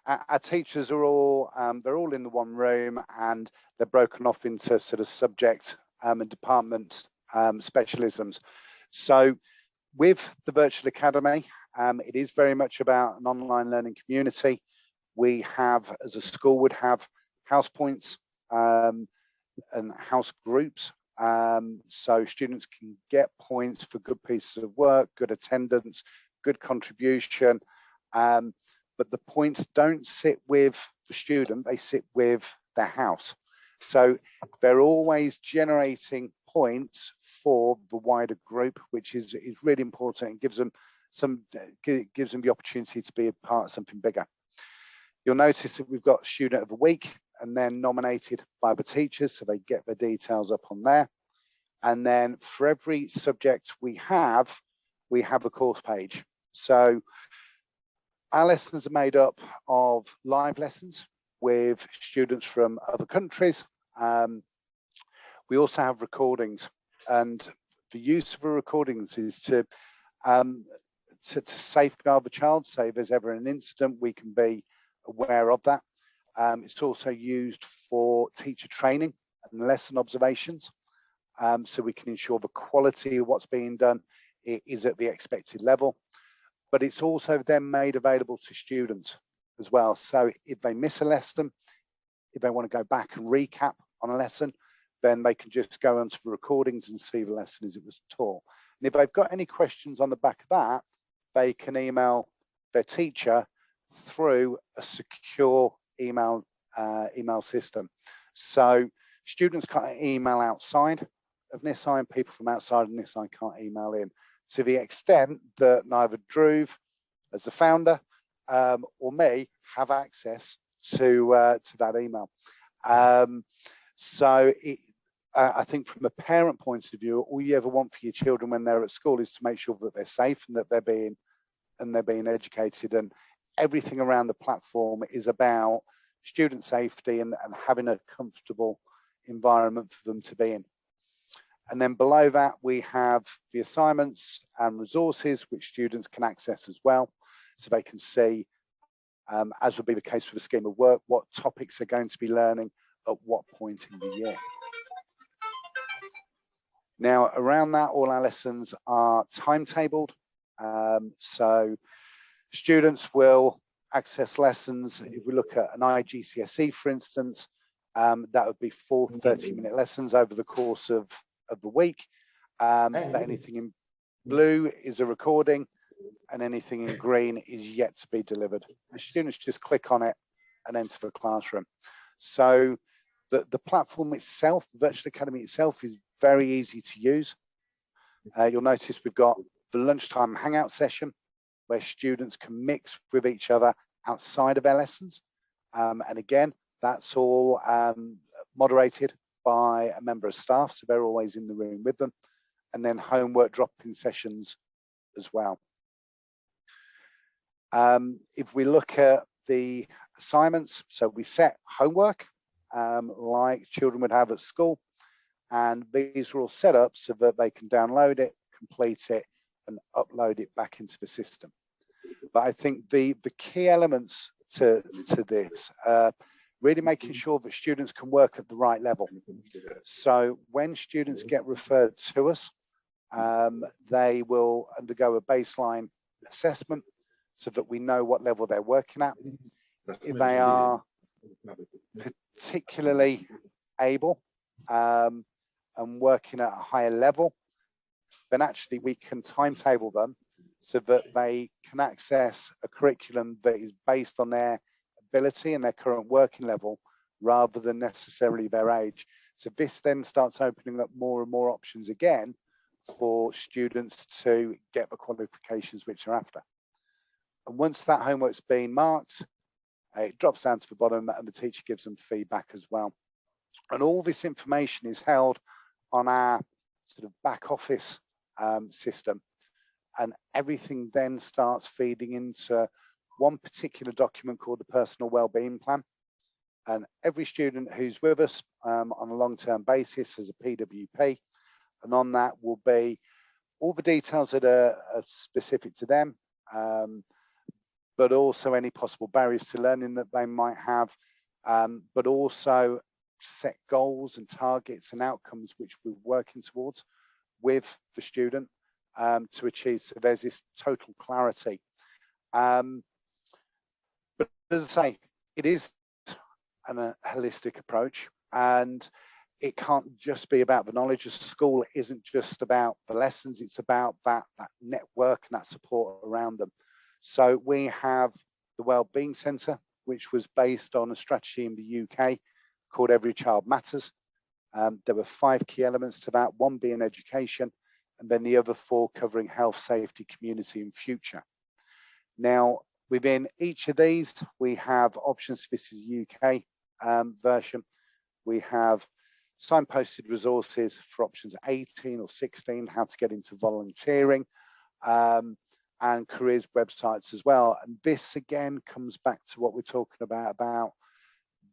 our teachers are all, they're all in the one room, and they're broken off into sort of subject and department specialisms. So with the Virtual Academy, it is very much about an online learning community. We have, as a school, would have house points and house groups. So students can get points for good pieces of work, good attendance, good contribution. But the points don't sit with the student, they sit with their house. So they're always generating points for the wider group, which is really important and gives them the opportunity to be a part of something bigger. You'll notice that we've got Student of the Week, and then nominated by the teachers, so they get their details up on there. And then for every subject we have a course page. So our lessons are made up of live lessons with students from other countries. We also have recordings, and the use of the recordings is to safeguard the child. So if there's ever an incident, we can be aware of that. It's also used for teacher training and lesson observations, so we can ensure the quality of what's being done is at the expected level. But it's also then made available to students as well. So if they miss a lesson, if they want to go back and recap on a lesson, then they can just go onto the recordings and see the lesson as it was taught. And if they've got any questions on the back of that, they can email their teacher through a secure email system. So students can't email outside of Nisai, and people from outside of Nisai can't email in, to the extent that neither Dhruv, as the founder, or me have access to that email. So I think from a parent point of view, all you ever want for your children when they're at school is to make sure that they're safe and that they're being educated, and everything around the platform is about student safety and having a comfortable environment for them to be in. And then below that, we have the assignments and resources which students can access as well. So they can see, as would be the case for the scheme of work, what topics they're going to be learning at what point in the year. Now, around that, all our lessons are timetabled. So students will access lessons. If we look at an IGCSE, for instance, that would be 4 30-minute lessons over the course of the week. But anything in blue is a recording, and anything in green is yet to be delivered. The students just click on it and enter the classroom. So the platform itself, the Virtual Academy itself, is very easy to use. You'll notice we've got the lunchtime hangout session where students can mix with each other outside of their lessons. And again, that's all moderated by a member of staff, so they're always in the room with them. And then homework drop-in sessions as well. If we look at the assignments, so we set homework like children would have at school, and these are all set up so that they can download it, complete it, and upload it back into the system. But I think the key elements to this, really making sure that students can work at the right level. So when students get referred to us, they will undergo a baseline assessment so that we know what level they're working at. If they are particularly able and working at a higher level, then actually we can timetable them so that they can access a curriculum that is based on their ability and their current working level rather than necessarily their age. So this then starts opening up more and more options again for students to get the qualifications which they're after. And once that homework's been marked, it drops down to the bottom and the teacher gives them feedback as well. And all this information is held on our sort of back office system, and everything then starts feeding into one particular document called the Personal Wellbeing Plan. And every student who's with us on a long-term basis has a PWP, and on that will be all the details that are specific to them, but also any possible barriers to learning that they might have, but also set goals and targets and outcomes which we're working towards with the student to achieve. So there's this total clarity. But as I say, it is a holistic approach, and it can't just be about the knowledge. Of school isn't just about the lessons, it's about that network and that support around them. So we have the Wellbeing Centre, which was based on a strategy in the UK called Every Child Matters. There were 5 key elements to that, one being education, and then the other 4 covering health, safety, community, and future. Now, within each of these, we have options. This is the UK version. We have signposted resources for options 18 or 16, how to get into volunteering, and careers websites as well. And this again comes back to what we're talking about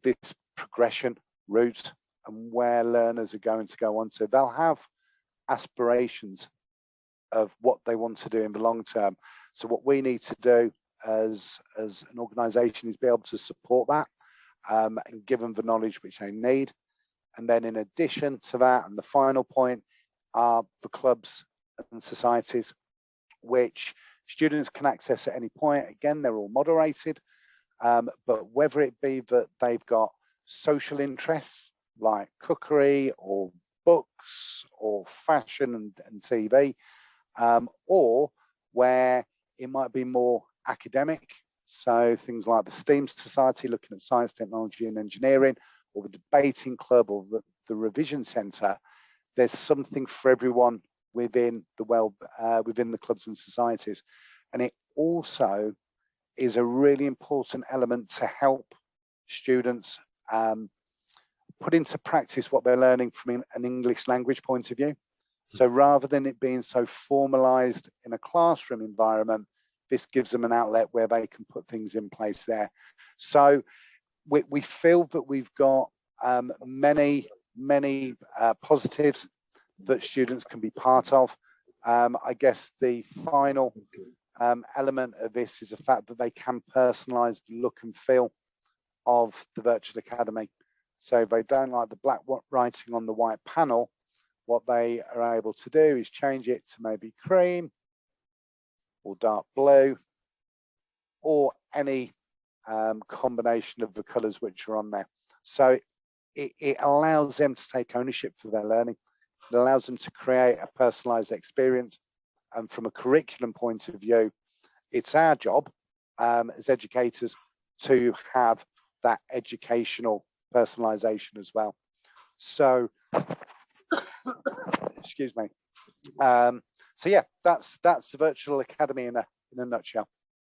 this progression route and where learners are going to go on to. They'll have aspirations of what they want to do in the long term. So what we need to do as an organisation is be able to support that and give them the knowledge which they need. And then in addition to that, and the final point, are the clubs and societies, which students can access at any point. Again, they're all moderated, but whether it be that they've got social interests like cookery or books or fashion and TV, or where it might be more academic, so things like the STEAM Society looking at science, technology and engineering, or the debating club, or the revision centre. There's something for everyone within the clubs and societies, and it also is a really important element to help students put into practice what they're learning from an English language point of view. So rather than it being so formalised in a classroom environment, this gives them an outlet where they can put things in place there. So we feel that we've got many positives that students can be part of. I guess the final element of this is the fact that they can personalise the look and feel of the virtual academy. So if they don't like the black writing on the white panel, what they are able to do is change it to maybe cream or dark blue, or any combination of the colours which are on there. So it allows them to take ownership for their learning. It allows them to create a personalised experience. And from a curriculum point of view, it's our job as educators to have that educational personalisation as well. So, excuse me. So yeah, that's the virtual academy in a nutshell.